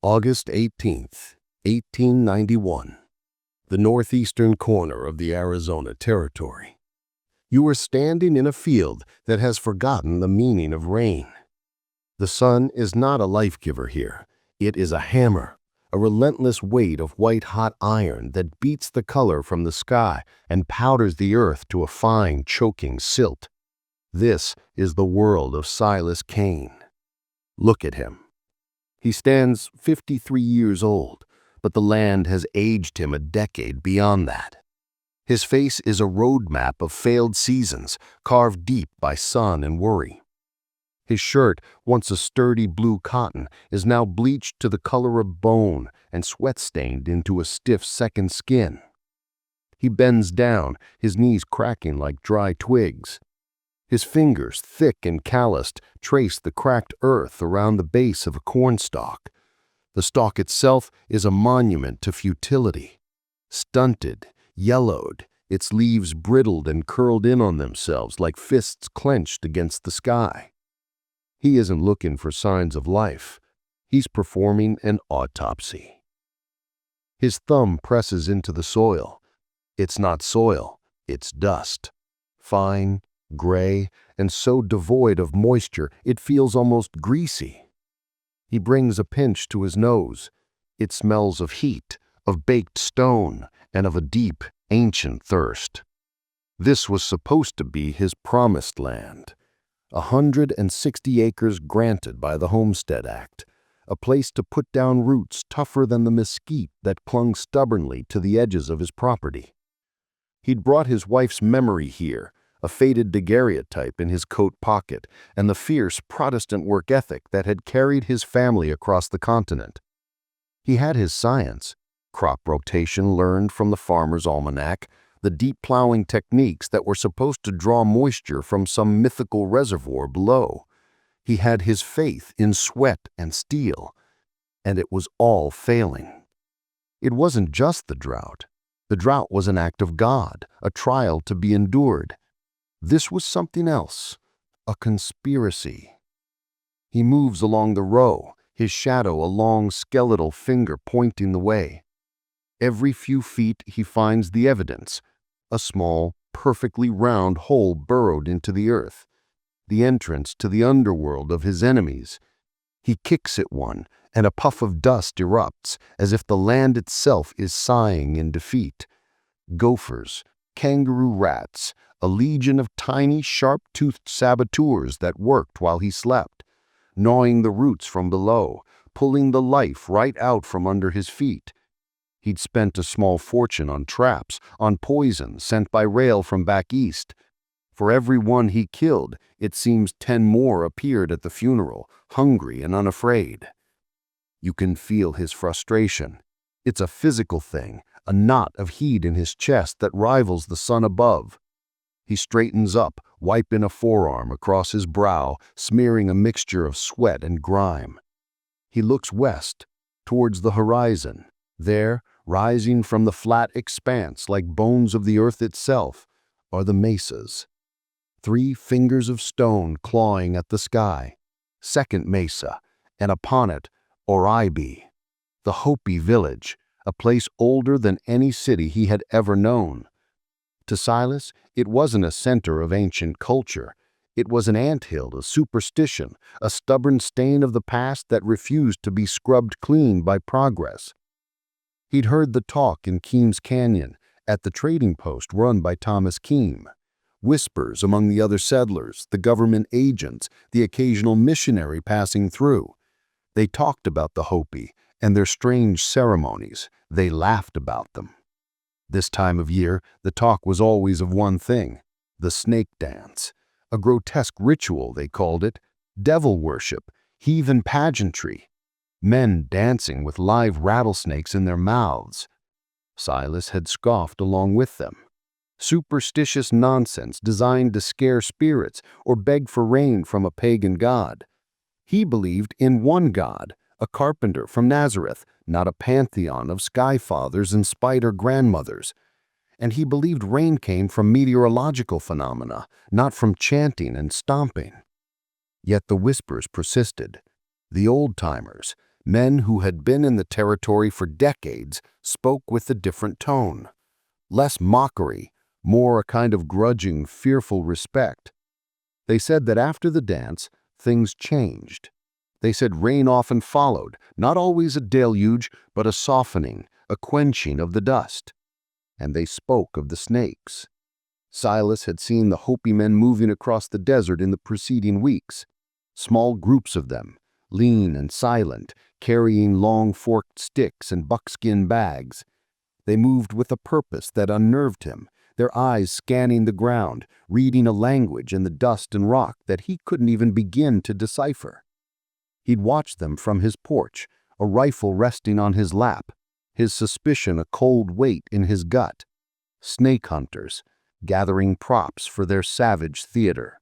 August 18th, 1891. The northeastern corner of the Arizona Territory. You are standing in a field that has forgotten the meaning of rain. The sun is not a life-giver here. It is a hammer, a relentless weight of white-hot iron that beats the color from the sky and powders the earth to a fine, choking silt. This is the world of Silas Kane. Look at him. He stands 53 years old, but the land has aged him a decade beyond that. His face is a roadmap of failed seasons, carved deep by sun and worry. His shirt, once a sturdy blue cotton, is now bleached to the color of bone and sweat-stained into a stiff second skin. He bends down, his knees cracking like dry twigs. His fingers, thick and calloused, trace the cracked earth around the base of a cornstalk. The stalk itself is a monument to futility. Stunted, yellowed, its leaves brittled and curled in on themselves like fists clenched against the sky. He isn't looking for signs of life. He's performing an autopsy. His thumb presses into the soil. It's not soil, it's dust. Fine, gray, and so devoid of moisture it feels almost greasy. He brings a pinch to his nose. It smells of heat, of baked stone, and of a deep, ancient thirst. This was supposed to be his promised land. 160 acres granted by the Homestead Act, a place to put down roots tougher than the mesquite that clung stubbornly to the edges of his property. He'd brought his wife's memory here, a faded daguerreotype in his coat pocket, and the fierce Protestant work ethic that had carried his family across the continent. He had his science, crop rotation learned from the farmer's almanac, the deep plowing techniques that were supposed to draw moisture from some mythical reservoir below. He had his faith in sweat and steel, and it was all failing. It wasn't just the drought. The drought was an act of God, a trial to be endured. This was something else, a conspiracy. He moves along the row, his shadow a long skeletal finger pointing the way. Every few feet he finds the evidence, a small, perfectly round hole burrowed into the earth, the entrance to the underworld of his enemies. He kicks at one, and a puff of dust erupts, as if the land itself is sighing in defeat. Gophers, kangaroo rats, a legion of tiny, sharp-toothed saboteurs that worked while he slept, gnawing the roots from below, pulling the life right out from under his feet. He'd spent a small fortune on traps, on poison sent by rail from back east. For every one he killed, it seems 10 more appeared at the funeral, hungry and unafraid. You can feel his frustration. It's a physical thing, a knot of heat in his chest that rivals the sun above. He straightens up, wiping a forearm across his brow, smearing a mixture of sweat and grime. He looks west, towards the horizon. There, rising from the flat expanse like bones of the earth itself, are the mesas. 3 fingers of stone clawing at the sky. Second mesa, and upon it, Oribe, the Hopi village, a place older than any city he had ever known. To Silas, it wasn't a center of ancient culture. It was an anthill of superstition, a stubborn stain of the past that refused to be scrubbed clean by progress. He'd heard the talk in Keam's Canyon, at the trading post run by Thomas Keam. Whispers among the other settlers, the government agents, the occasional missionary passing through. They talked about the Hopi and their strange ceremonies. They laughed about them. This time of year, the talk was always of one thing, the snake dance. A grotesque ritual, they called it, devil worship, heathen pageantry. Men dancing with live rattlesnakes in their mouths. Silas had scoffed along with them. Superstitious nonsense designed to scare spirits or beg for rain from a pagan god. He believed in one God, a carpenter from Nazareth, not a pantheon of sky fathers and spider grandmothers. And he believed rain came from meteorological phenomena, not from chanting and stomping. Yet the whispers persisted. The old-timers, Men who had been in the territory for decades spoke with a different tone. Less mockery, more a kind of grudging, fearful respect. They said that after the dance, things changed. They said rain often followed, not always a deluge, but a softening, a quenching of the dust. And they spoke of the snakes. Silas had seen the Hopi men moving across the desert in the preceding weeks. Small groups of them, lean and silent, carrying long forked sticks and buckskin bags. They moved with a purpose that unnerved him, their eyes scanning the ground, reading a language in the dust and rock that he couldn't even begin to decipher. He'd watched them from his porch, a rifle resting on his lap, his suspicion a cold weight in his gut. Snake hunters, gathering props for their savage theater.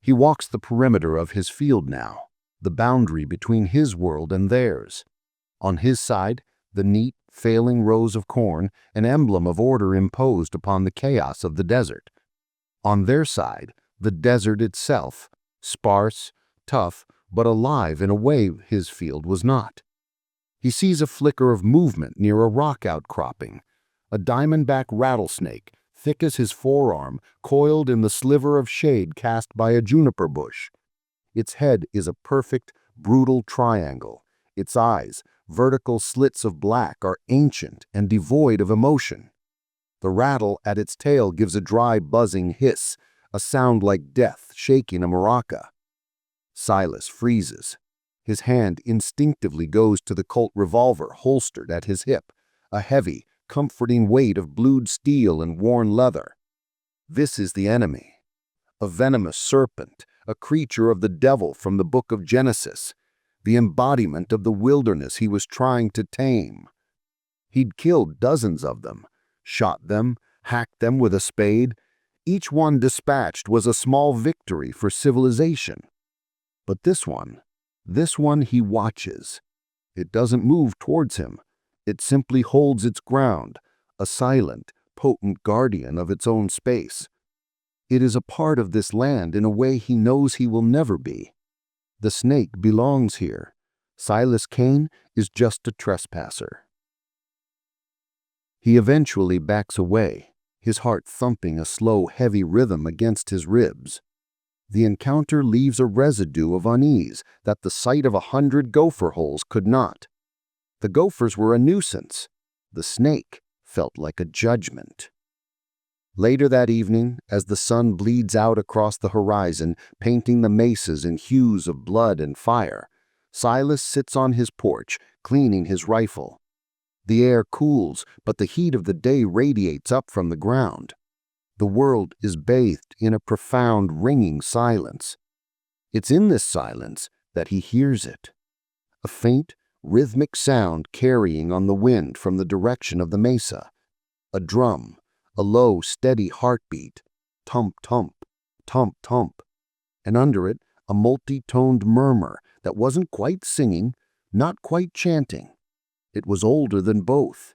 He walks the perimeter of his field now, the boundary between his world and theirs. On his side, the neat, failing rows of corn, an emblem of order imposed upon the chaos of the desert. On their side, the desert itself, sparse, tough, but alive in a way his field was not. He sees a flicker of movement near a rock outcropping, a diamondback rattlesnake, thick as his forearm, coiled in the sliver of shade cast by a juniper bush. Its head is a perfect, brutal triangle. Its eyes, vertical slits of black, are ancient and devoid of emotion. The rattle at its tail gives a dry, buzzing hiss, a sound like death shaking a maraca. Silas freezes. His hand instinctively goes to the Colt revolver holstered at his hip, a heavy, comforting weight of blued steel and worn leather. This is the enemy. A venomous serpent, a creature of the devil from the book of Genesis, the embodiment of the wilderness he was trying to tame. He'd killed dozens of them, shot them, hacked them with a spade. Each one dispatched was a small victory for civilization. But this one he watches. It doesn't move towards him. It simply holds its ground, a silent, potent guardian of its own space. It is a part of this land in a way he knows he will never be. The snake belongs here. Silas Kane is just a trespasser. He eventually backs away, his heart thumping a slow, heavy rhythm against his ribs. The encounter leaves a residue of unease that the sight of 100 gopher holes could not. The gophers were a nuisance. The snake felt like a judgment. Later that evening, as the sun bleeds out across the horizon, painting the mesas in hues of blood and fire, Silas sits on his porch, cleaning his rifle. The air cools, but the heat of the day radiates up from the ground. The world is bathed in a profound, ringing silence. It's in this silence that he hears it. A faint, rhythmic sound carrying on the wind from the direction of the mesa. A drum, a low, steady heartbeat. Tump, tump, tump, tump. And under it, a multi-toned murmur that wasn't quite singing, not quite chanting. It was older than both.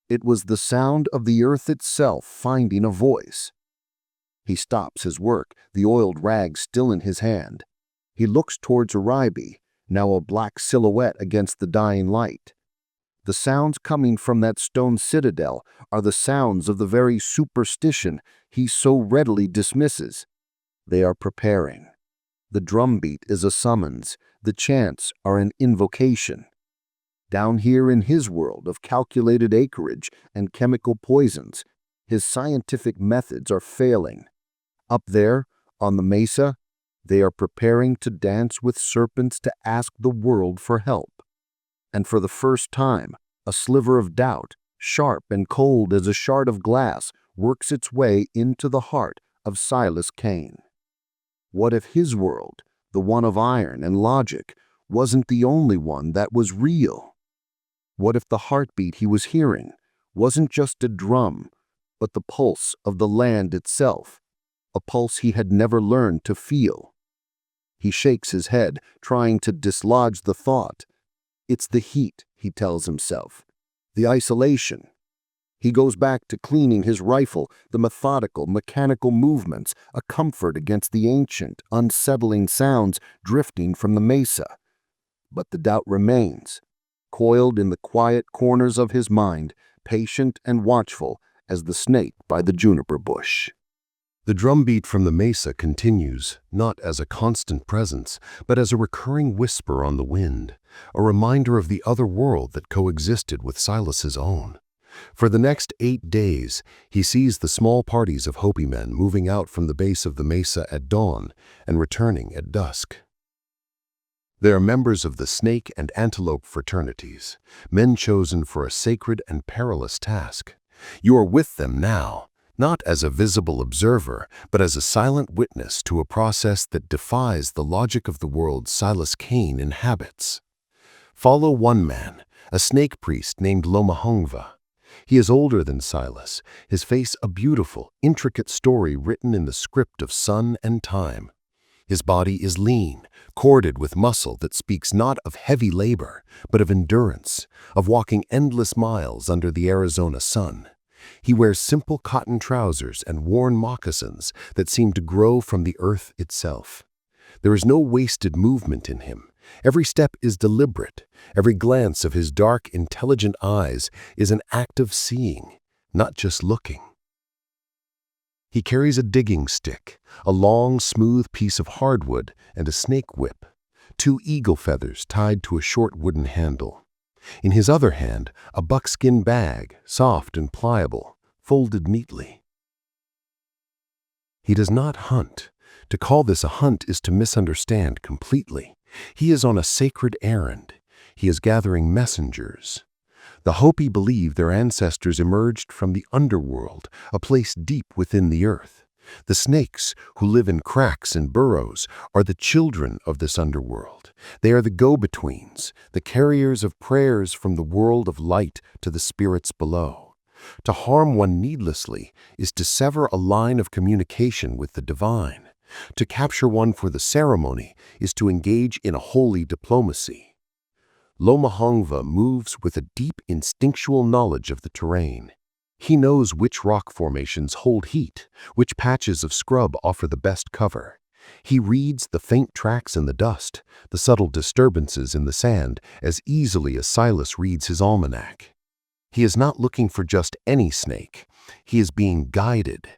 It was the sound of the earth itself finding a voice. He stops his work, the oiled rag still in his hand. He looks towards Oribe, now a black silhouette against the dying light. The sounds coming from that stone citadel are the sounds of the very superstition he so readily dismisses. They are preparing. The drumbeat is a summons. The chants are an invocation. Down here in his world of calculated acreage and chemical poisons, his scientific methods are failing. Up there, on the mesa, they are preparing to dance with serpents to ask the world for help. And for the first time, a sliver of doubt, sharp and cold as a shard of glass, works its way into the heart of Silas Kane. What if his world, the one of iron and logic, wasn't the only one that was real? What if the heartbeat he was hearing wasn't just a drum, but the pulse of the land itself, a pulse he had never learned to feel? He shakes his head, trying to dislodge the thought. It's the heat, he tells himself, the isolation. He goes back to cleaning his rifle, the methodical, mechanical movements, a comfort against the ancient, unsettling sounds drifting from the mesa. But the doubt remains, coiled in the quiet corners of his mind, patient and watchful as the snake by the juniper bush. The drumbeat from the mesa continues, not as a constant presence, but as a recurring whisper on the wind, a reminder of the other world that coexisted with Silas's own. For the next 8 days, he sees the small parties of Hopi men moving out from the base of the mesa at dawn and returning at dusk. They are members of the snake and antelope fraternities, men chosen for a sacred and perilous task. You are with them now, not as a visible observer, but as a silent witness to a process that defies the logic of the world Silas Kane inhabits. Follow one man, a snake priest named Lomahongva. He is older than Silas, his face a beautiful, intricate story written in the script of sun and time. His body is lean, corded with muscle that speaks not of heavy labor, but of endurance, of walking endless miles under the Arizona sun. He wears simple cotton trousers and worn moccasins that seem to grow from the earth itself. There is no wasted movement in him. Every step is deliberate. Every glance of his dark, intelligent eyes is an act of seeing, not just looking. He carries a digging stick, a long, smooth piece of hardwood, and a snake whip, 2 eagle feathers tied to a short wooden handle. In his other hand, a buckskin bag, soft and pliable, folded neatly. He does not hunt. To call this a hunt is to misunderstand completely. He is on a sacred errand. He is gathering messengers. The Hopi believe their ancestors emerged from the underworld, a place deep within the earth. The snakes, who live in cracks and burrows, are the children of this underworld. They are the go-betweens, the carriers of prayers from the world of light to the spirits below. To harm one needlessly is to sever a line of communication with the divine. To capture one for the ceremony is to engage in a holy diplomacy. Lomahongva moves with a deep instinctual knowledge of the terrain. He knows which rock formations hold heat, which patches of scrub offer the best cover. He reads the faint tracks in the dust, the subtle disturbances in the sand, as easily as Silas reads his almanac. He is not looking for just any snake. He is being guided.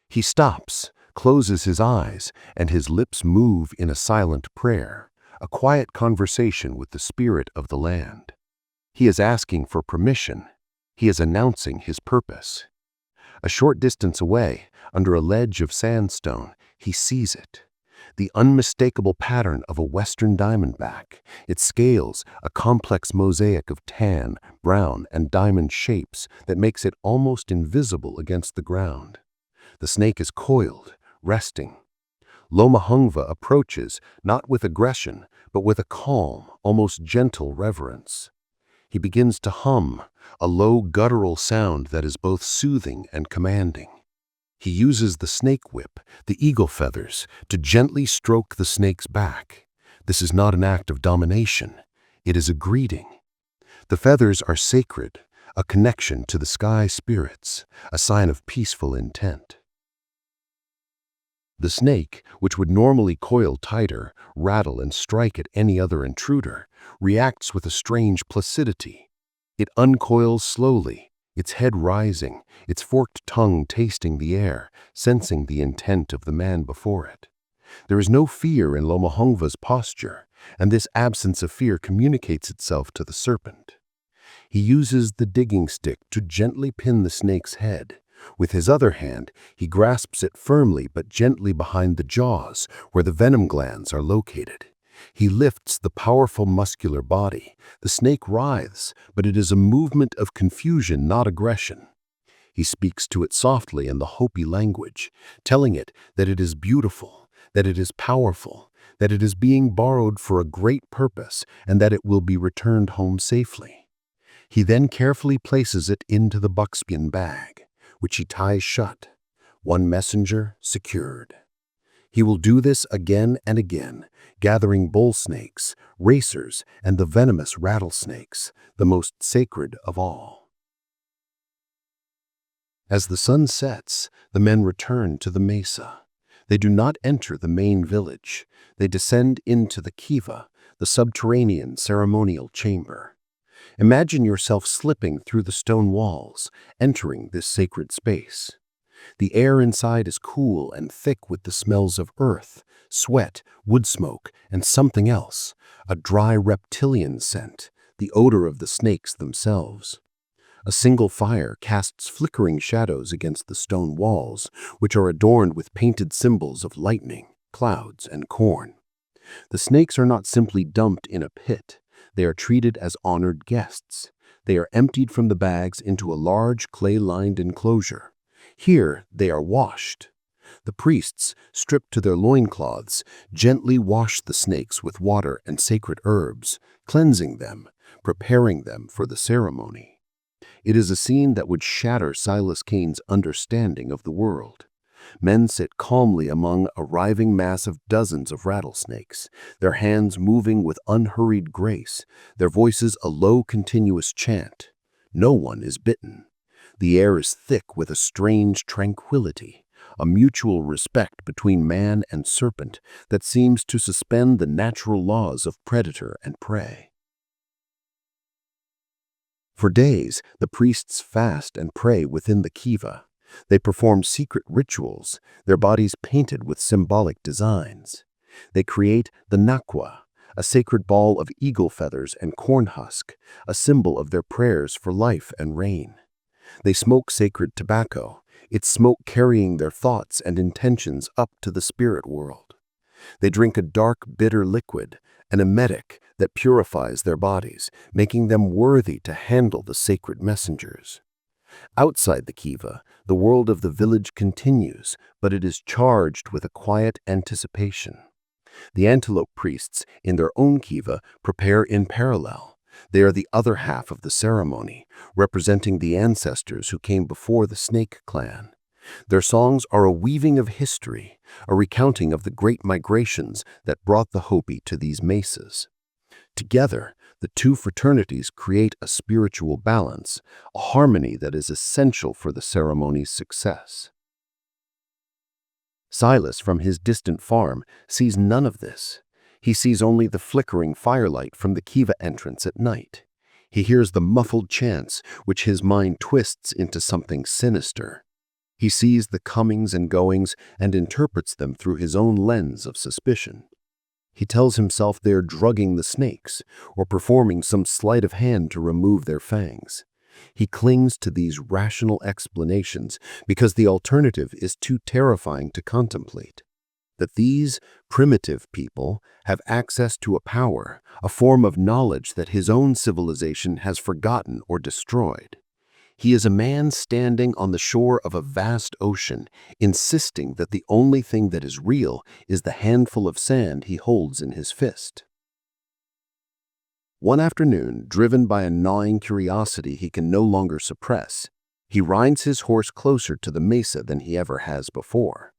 He stops, closes his eyes, and his lips move in a silent prayer, a quiet conversation with the spirit of the land. He is asking for permission. He is announcing his purpose. A short distance away, under a ledge of sandstone, he sees it. The unmistakable pattern of a western diamondback, its scales a complex mosaic of tan, brown, and diamond shapes that makes it almost invisible against the ground. The snake is coiled, resting. Lomahongva approaches, not with aggression, but with a calm, almost gentle reverence. He begins to hum, a low guttural sound that is both soothing and commanding. He uses the snake whip, the eagle feathers, to gently stroke the snake's back. This is not an act of domination. It is a greeting. The feathers are sacred, a connection to the sky spirits, a sign of peaceful intent. The snake, which would normally coil tighter, rattle, and strike at any other intruder, reacts with a strange placidity. It uncoils slowly, its head rising, its forked tongue tasting the air, sensing the intent of the man before it. There is no fear in Lomahongva's posture, and this absence of fear communicates itself to the serpent. He uses the digging stick to gently pin the snake's head. With his other hand, he grasps it firmly but gently behind the jaws, where the venom glands are located. He lifts the powerful muscular body. The snake writhes, but it is a movement of confusion, not aggression. He speaks to it softly in the Hopi language, telling it that it is beautiful, that it is powerful, that it is being borrowed for a great purpose, and that it will be returned home safely. He then carefully places it into the buckskin bag, which he ties shut, one messenger secured. He will do this again and again, gathering bull snakes, racers, and the venomous rattlesnakes, the most sacred of all. As the sun sets, the men return to the mesa. They do not enter the main village. They descend into the kiva, the subterranean ceremonial chamber. Imagine yourself slipping through the stone walls, entering this sacred space. The air inside is cool and thick with the smells of earth, sweat, wood smoke, and something else, a dry reptilian scent, the odor of the snakes themselves. A single fire casts flickering shadows against the stone walls, which are adorned with painted symbols of lightning, clouds, and corn. The snakes are not simply dumped in a pit. They are treated as honored guests. They are emptied from the bags into a large clay-lined enclosure. Here they are washed. The priests, stripped to their loincloths, gently wash the snakes with water and sacred herbs, cleansing them, preparing them for the ceremony. It is a scene that would shatter Silas Cain's understanding of the world. Men sit calmly among a writhing mass of dozens of rattlesnakes, their hands moving with unhurried grace, their voices a low, continuous chant. No one is bitten. The air is thick with a strange tranquility, a mutual respect between man and serpent that seems to suspend the natural laws of predator and prey. For days, the priests fast and pray within the kiva. They perform secret rituals, their bodies painted with symbolic designs. They create the nakwa, a sacred ball of eagle feathers and corn husk, a symbol of their prayers for life and rain. They smoke sacred tobacco, its smoke carrying their thoughts and intentions up to the spirit world. They drink a dark, bitter liquid, an emetic that purifies their bodies, making them worthy to handle the sacred messengers. Outside the kiva, the world of the village continues, but it is charged with a quiet anticipation. The antelope priests, in their own kiva, prepare in parallel. They are the other half of the ceremony, representing the ancestors who came before the snake clan. Their songs are a weaving of history, a recounting of the great migrations that brought the Hopi to these mesas. Together, the two fraternities create a spiritual balance, a harmony that is essential for the ceremony's success. Silas, from his distant farm, sees none of this. He sees only the flickering firelight from the kiva entrance at night. He hears the muffled chants, which his mind twists into something sinister. He sees the comings and goings and interprets them through his own lens of suspicion. He tells himself they are drugging the snakes or performing some sleight of hand to remove their fangs. He clings to these rational explanations because the alternative is too terrifying to contemplate. That these primitive people have access to a power, a form of knowledge that his own civilization has forgotten or destroyed. He is a man standing on the shore of a vast ocean, insisting that the only thing that is real is the handful of sand he holds in his fist. One afternoon, driven by a gnawing curiosity he can no longer suppress, he rides his horse closer to the mesa than he ever has before.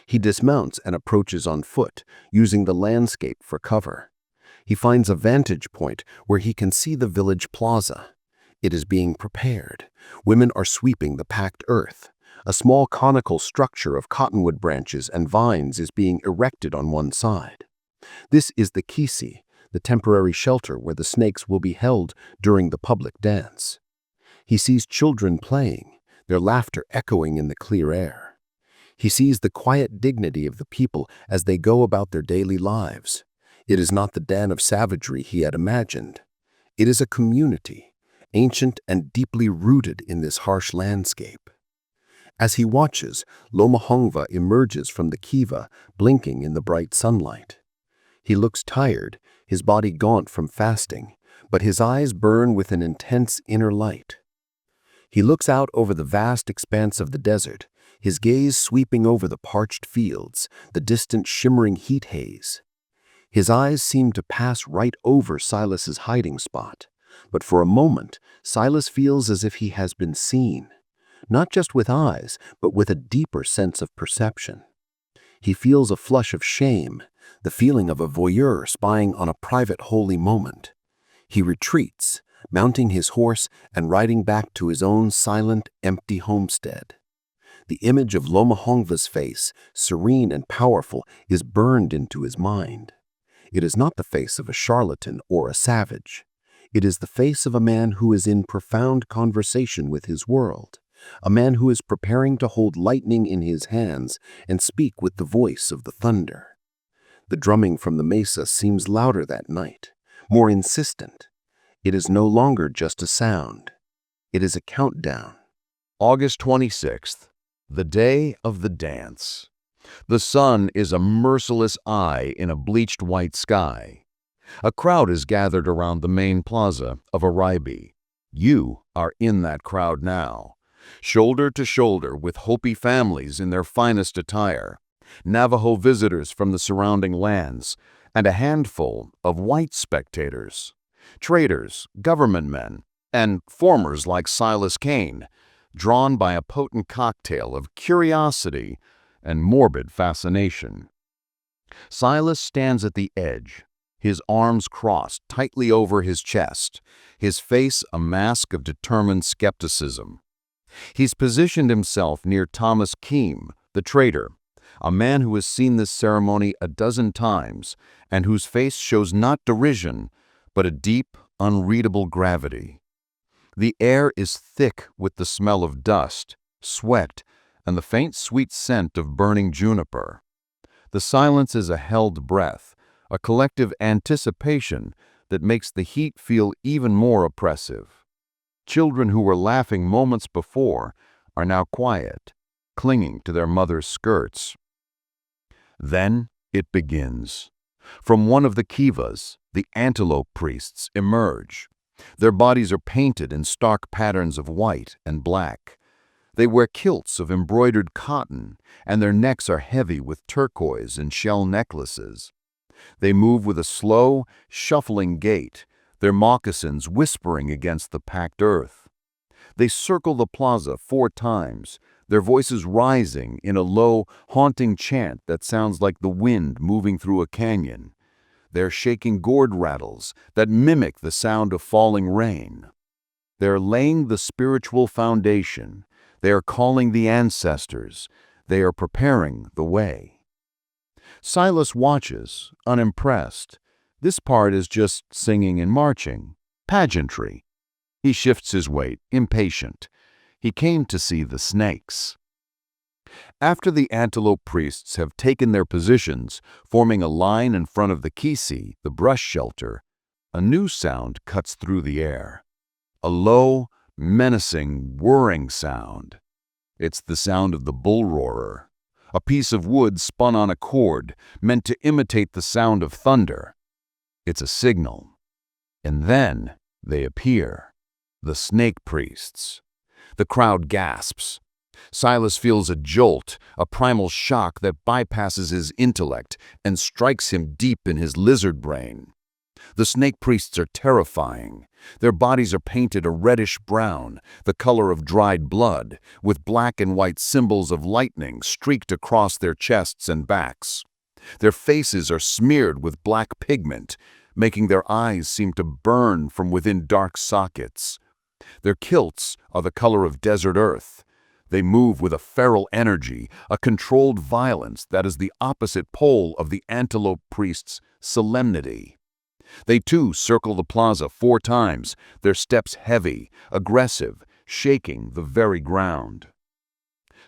He dismounts and approaches on foot, using the landscape for cover. He finds a vantage point where he can see the village plaza. It is being prepared. Women are sweeping the packed earth. A small conical structure of cottonwood branches and vines is being erected on one side. This is the kisi, the temporary shelter where the snakes will be held during the public dance. He sees children playing, their laughter echoing in the clear air. He sees the quiet dignity of the people as they go about their daily lives. It is not the den of savagery he had imagined. It is a community, ancient and deeply rooted in this harsh landscape. As he watches, Lomahongva emerges from the kiva, blinking in the bright sunlight. He looks tired, his body gaunt from fasting, but his eyes burn with an intense inner light. He looks out over the vast expanse of the desert, his gaze sweeping over the parched fields, the distant shimmering heat haze. His eyes seem to pass right over Silas's hiding spot. But for a moment, Silas feels as if he has been seen, not just with eyes, but with a deeper sense of perception. He feels a flush of shame, the feeling of a voyeur spying on a private holy moment. He retreats, mounting his horse and riding back to his own silent, empty homestead. The image of Lomahongva's face, serene and powerful, is burned into his mind. It is not the face of a charlatan or a savage. It is the face of a man who is in profound conversation with his world, a man who is preparing to hold lightning in his hands and speak with the voice of the thunder. The drumming from the mesa seems louder that night, more insistent. It is no longer just a sound. It is a countdown. August 26th, the day of the dance. The sun is a merciless eye in a bleached white sky. A crowd is gathered around the main plaza of Aribe. You are in that crowd now, shoulder to shoulder with Hopi families in their finest attire, Navajo visitors from the surrounding lands, and a handful of white spectators, traders, government men, and formers like Silas Kane, drawn by a potent cocktail of curiosity and morbid fascination. Silas stands at the edge, his arms crossed tightly over his chest, his face a mask of determined skepticism. He's positioned himself near Thomas Keem, the trader, a man who has seen this ceremony a dozen times and whose face shows not derision, but a deep, unreadable gravity. The air is thick with the smell of dust, sweat, and the faint sweet scent of burning juniper. The silence is a held breath, a collective anticipation that makes the heat feel even more oppressive. Children who were laughing moments before are now quiet, clinging to their mother's skirts. Then it begins. From one of the kivas, the antelope priests emerge. Their bodies are painted in stark patterns of white and black. They wear kilts of embroidered cotton, and their necks are heavy with turquoise and shell necklaces. They move with a slow, shuffling gait, their moccasins whispering against the packed earth. They circle the plaza 4 times, their voices rising in a low, haunting chant that sounds like the wind moving through a canyon. They're shaking gourd rattles that mimic the sound of falling rain. They're laying the spiritual foundation. They are calling the ancestors. They are preparing the way. Silas watches, unimpressed. This part is just singing and marching, pageantry. He shifts his weight, impatient. He came to see the snakes. After the antelope priests have taken their positions, forming a line in front of the kisi, the brush shelter, a new sound cuts through the air. A low, menacing, whirring sound. It's the sound of the bull roarer, a piece of wood spun on a cord, meant to imitate the sound of thunder. It's a signal. And then they appear, the snake priests. The crowd gasps. Silas feels a jolt, a primal shock that bypasses his intellect and strikes him deep in his lizard brain. The snake priests are terrifying. Their bodies are painted a reddish brown, the color of dried blood, with black and white symbols of lightning streaked across their chests and backs. Their faces are smeared with black pigment, making their eyes seem to burn from within dark sockets. Their kilts are the color of desert earth. They move with a feral energy, a controlled violence that is the opposite pole of the antelope priest's solemnity. They too circle the plaza 4 times, their steps heavy, aggressive, shaking the very ground.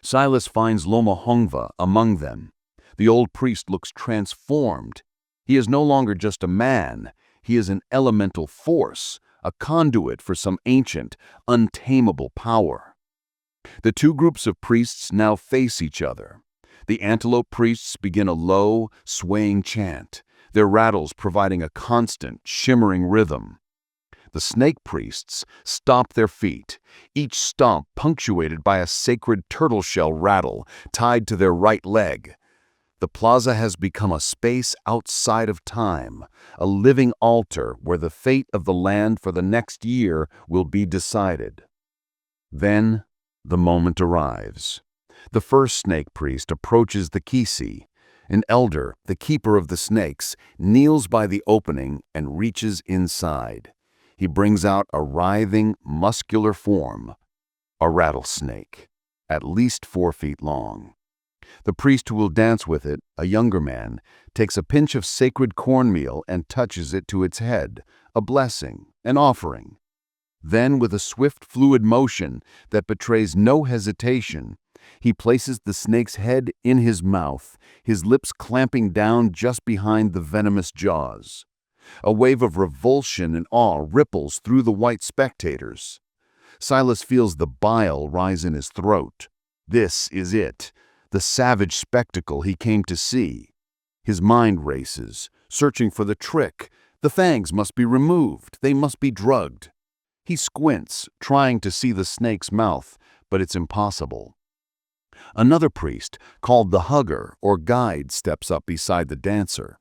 Silas finds Loma Hongva among them. The old priest looks transformed. He is no longer just a man. He is an elemental force, a conduit for some ancient, untamable power. The 2 groups of priests now face each other. The antelope priests begin a low, swaying chant, their rattles providing a constant, shimmering rhythm. The snake priests stomp their feet, each stomp punctuated by a sacred turtle shell rattle tied to their right leg. The plaza has become a space outside of time, a living altar where the fate of the land for the next year will be decided. Then the moment arrives. The first snake priest approaches the kisi. An elder, the keeper of the snakes, kneels by the opening and reaches inside. He brings out a writhing, muscular form, a rattlesnake, at least 4 feet long. The priest who will dance with it, a younger man, takes a pinch of sacred cornmeal and touches it to its head, a blessing, an offering. Then, with a swift, fluid motion that betrays no hesitation, he places the snake's head in his mouth, his lips clamping down just behind the venomous jaws. A wave of revulsion and awe ripples through the white spectators. Silas feels the bile rise in his throat. This is it, the savage spectacle he came to see. His mind races, searching for the trick. The fangs must be removed, they must be drugged. He squints, trying to see the snake's mouth, but it's impossible. Another priest, called the hugger or guide, steps up beside the dancer.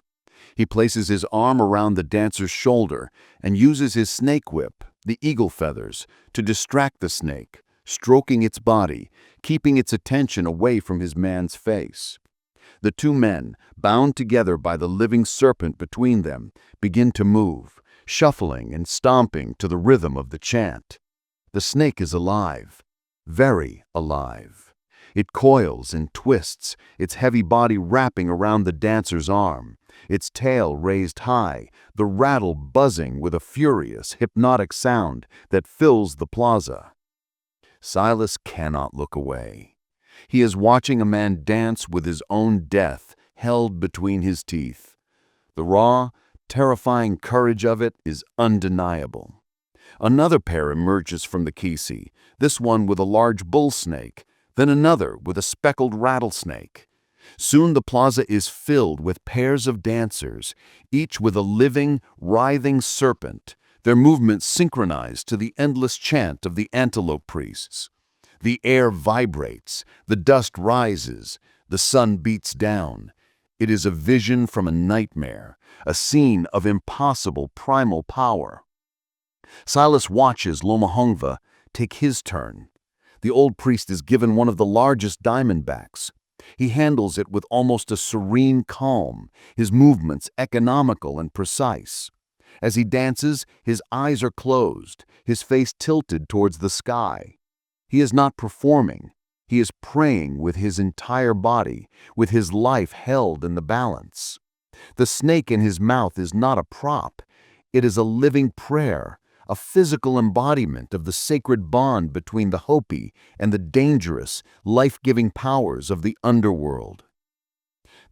He places his arm around the dancer's shoulder and uses his snake whip, the eagle feathers, to distract the snake, stroking its body, keeping its attention away from his man's face. The two men, bound together by the living serpent between them, begin to move, shuffling and stomping to the rhythm of the chant. The snake is alive, very alive. It coils and twists, its heavy body wrapping around the dancer's arm, its tail raised high, the rattle buzzing with a furious, hypnotic sound that fills the plaza. Silas cannot look away. He is watching a man dance with his own death held between his teeth. The raw, terrifying courage of it is undeniable. Another pair emerges from the kisi, this one with a large bull snake, then another with a speckled rattlesnake. Soon the plaza is filled with pairs of dancers, each with a living, writhing serpent, their movements synchronized to the endless chant of the antelope priests. The air vibrates, the dust rises, the sun beats down. It is a vision from a nightmare, a scene of impossible primal power. Silas watches Lomahongva take his turn. The old priest is given one of the largest diamondbacks. He handles it with almost a serene calm, his movements economical and precise. As he dances, his eyes are closed, his face tilted towards the sky. He is not performing. He is praying with his entire body, with his life held in the balance. The snake in his mouth is not a prop. It is a living prayer, a physical embodiment of the sacred bond between the Hopi and the dangerous, life-giving powers of the underworld.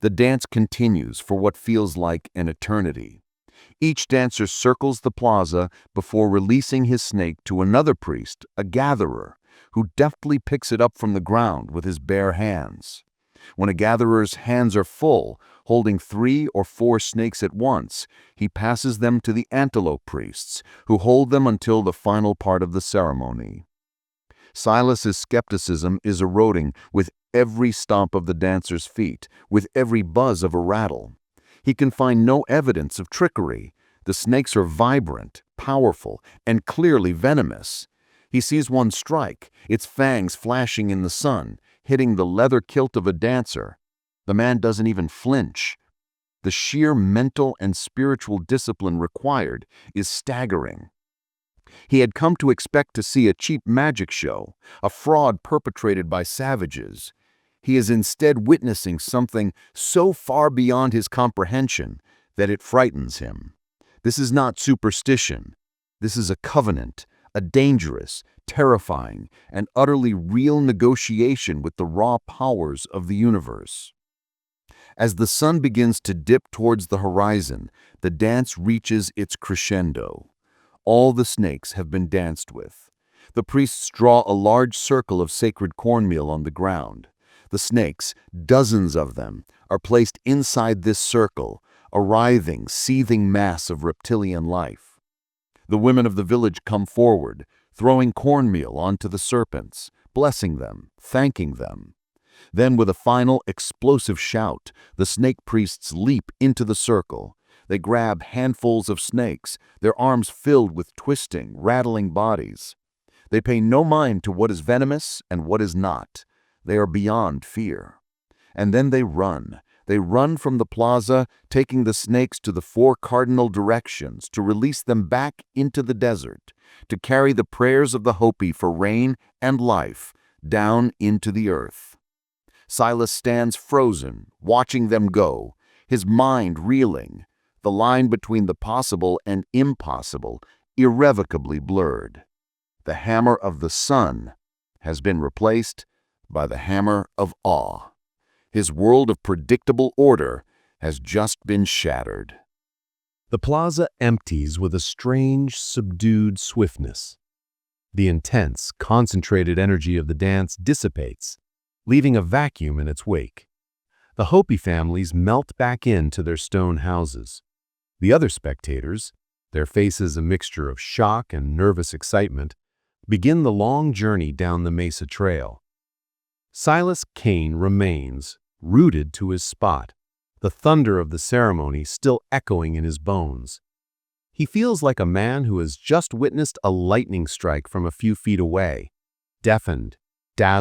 The dance continues for what feels like an eternity. Each dancer circles the plaza before releasing his snake to another priest, a gatherer, who deftly picks it up from the ground with his bare hands. When a gatherer's hands are full, holding 3 or 4 snakes at once, he passes them to the antelope priests, who hold them until the final part of the ceremony. Silas's skepticism is eroding with every stomp of the dancer's feet, with every buzz of a rattle. He can find no evidence of trickery. The snakes are vibrant, powerful, and clearly venomous. He sees one strike, its fangs flashing in the sun, hitting the leather kilt of a dancer. The man doesn't even flinch. The sheer mental and spiritual discipline required is staggering. He had come to expect to see a cheap magic show, a fraud perpetrated by savages. He is instead witnessing something so far beyond his comprehension that it frightens him. This is not superstition. This is a covenant, a dangerous, terrifying, and utterly real negotiation with the raw powers of the universe. As the sun begins to dip towards the horizon, the dance reaches its crescendo. All the snakes have been danced with. The priests draw a large circle of sacred cornmeal on the ground. The snakes, dozens of them, are placed inside this circle, a writhing, seething mass of reptilian life. The women of the village come forward, throwing cornmeal onto the serpents, blessing them, thanking them. Then, with a final explosive shout, the snake priests leap into the circle. They grab handfuls of snakes, their arms filled with twisting, rattling bodies. They pay no mind to what is venomous and what is not. They are beyond fear. And then they run. They run from the plaza, taking the snakes to the 4 cardinal directions to release them back into the desert, to carry the prayers of the Hopi for rain and life down into the earth. Silas stands frozen, watching them go, his mind reeling, the line between the possible and impossible irrevocably blurred. The hammer of the sun has been replaced by the hammer of awe. His world of predictable order has just been shattered. The plaza empties with a strange, subdued swiftness. The intense, concentrated energy of the dance dissipates, leaving a vacuum in its wake. The Hopi families melt back into their stone houses. The other spectators, their faces a mixture of shock and nervous excitement, begin the long journey down the Mesa Trail. Silas Kane remains, rooted to his spot, the thunder of the ceremony still echoing in his bones. He feels like a man who has just witnessed a lightning strike from a few feet away, deafened,